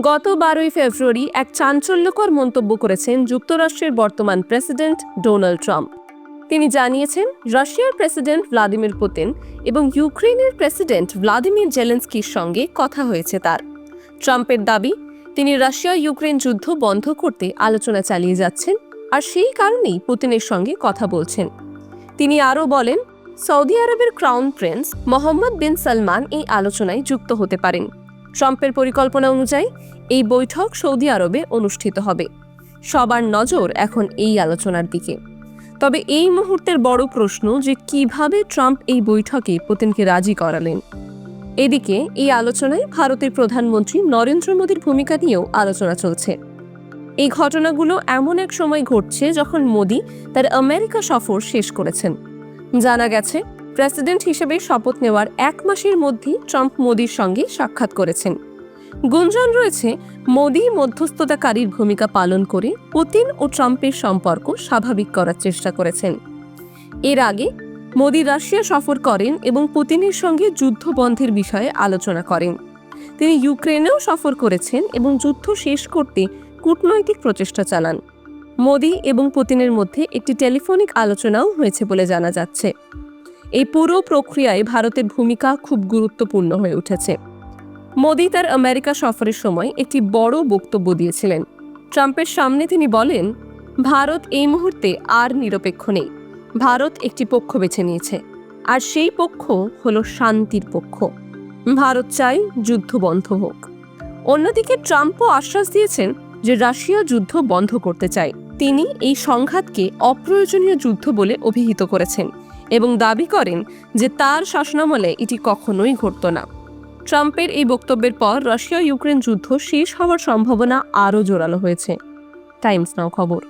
গত 12ই ফেব্রুয়ারি এক চাঞ্চল্যকর মন্তব্য করেছেন যুক্তরাষ্ট্রের বর্তমান প্রেসিডেন্ট ডোনাল্ড ট্রাম্প। তিনি জানিয়েছেন, রাশিয়ার প্রেসিডেন্ট ভ্লাদিমির পুতিন এবং ইউক্রেনের প্রেসিডেন্ট ভ্লাদিমির জেলেনস্কির সঙ্গে কথা হয়েছে তার। ট্রাম্পের দাবি, তিনি রাশিয়া ইউক্রেন যুদ্ধ বন্ধ করতে আলোচনা চালিয়ে যাচ্ছেন, আর সেই কারণেই পুতিনের সঙ্গে কথা বলছেন। তিনি আরও বলেন, সৌদি আরবের ক্রাউন প্রিন্স মোহাম্মদ বিন সালমান এই আলোচনায় যুক্ত হতে পারেন। ট্রাম্পের পরিকল্পনা অনুযায়ী এই বৈঠক সৌদি আরবে অনুষ্ঠিত হবে। সবার নজর এখন এই আলোচনার দিকে। তবে এই মুহূর্তের বড় প্রশ্ন যে কিভাবে ট্রাম্প এই বৈঠকে পুতিনকে রাজি করালেন। এদিকে এই আলোচনায় ভারতের প্রধানমন্ত্রী নরেন্দ্র মোদীর ভূমিকা নিয়েও আলোচনা চলছে। এই ঘটনাগুলো এমন এক সময় ঘটছে যখন মোদী তার আমেরিকা সফর শেষ করেছেন। জানা গেছে, প্রেসিডেন্ট হিসেবে শপথ নেওয়ার 1 মাসের মধ্যেই ট্রাম্প মোদীর সঙ্গে সাক্ষাৎ করেছেন। গুঞ্জন রয়েছে, মোদী মধ্যস্থতাকারীর ভূমিকা পালন করে পুতিন ও ট্রাম্পের সম্পর্ক স্বাভাবিক করার চেষ্টা করেছেন। এর আগে মোদী রাশিয়া সফর করেন এবং পুতিনের সঙ্গে যুদ্ধ বন্ধের বিষয়ে আলোচনা করেন। তিনি ইউক্রেনেও সফর করেছেন এবং যুদ্ধ শেষ করতে কূটনৈতিক প্রচেষ্টা চালান। মোদী এবং পুতিনের মধ্যে একটি টেলিফোনিক আলোচনাও হয়েছে বলে জানা যাচ্ছে। এই পুরো প্রক্রিয়ায় ভারতের ভূমিকা খুব গুরুত্বপূর্ণ হয়ে উঠেছে। মোদী তার আমেরিকা সফরের সময় একটি বড় বক্তব্য দিয়েছিলেন। ট্রাম্পের সামনে তিনি বলেন, ভারত এই মুহূর্তে আর নিরপেক্ষ নেই। ভারত একটি পক্ষ বেছে নিয়েছে, আর সেই পক্ষ হলো শান্তির পক্ষ। ভারত চায় যুদ্ধ বন্ধ হোক। অন্যদিকে ট্রাম্পও আশ্বাস দিয়েছেন যে রাশিয়া যুদ্ধ বন্ধ করতে চায়। তিনি এই সংঘাতকে অপ্রয়োজনীয় যুদ্ধ বলে অভিহিত করেছেন এবং দাবি করেন যে তার শাসনামলে এটি কখনোই ঘটত না। ট্রাম্পের এই বক্তব্যের পর রাশিয়া ইউক্রেন যুদ্ধ শেষ হওয়ার সম্ভাবনা আরও জোরালো হয়েছে। টাইমস নাও খবর।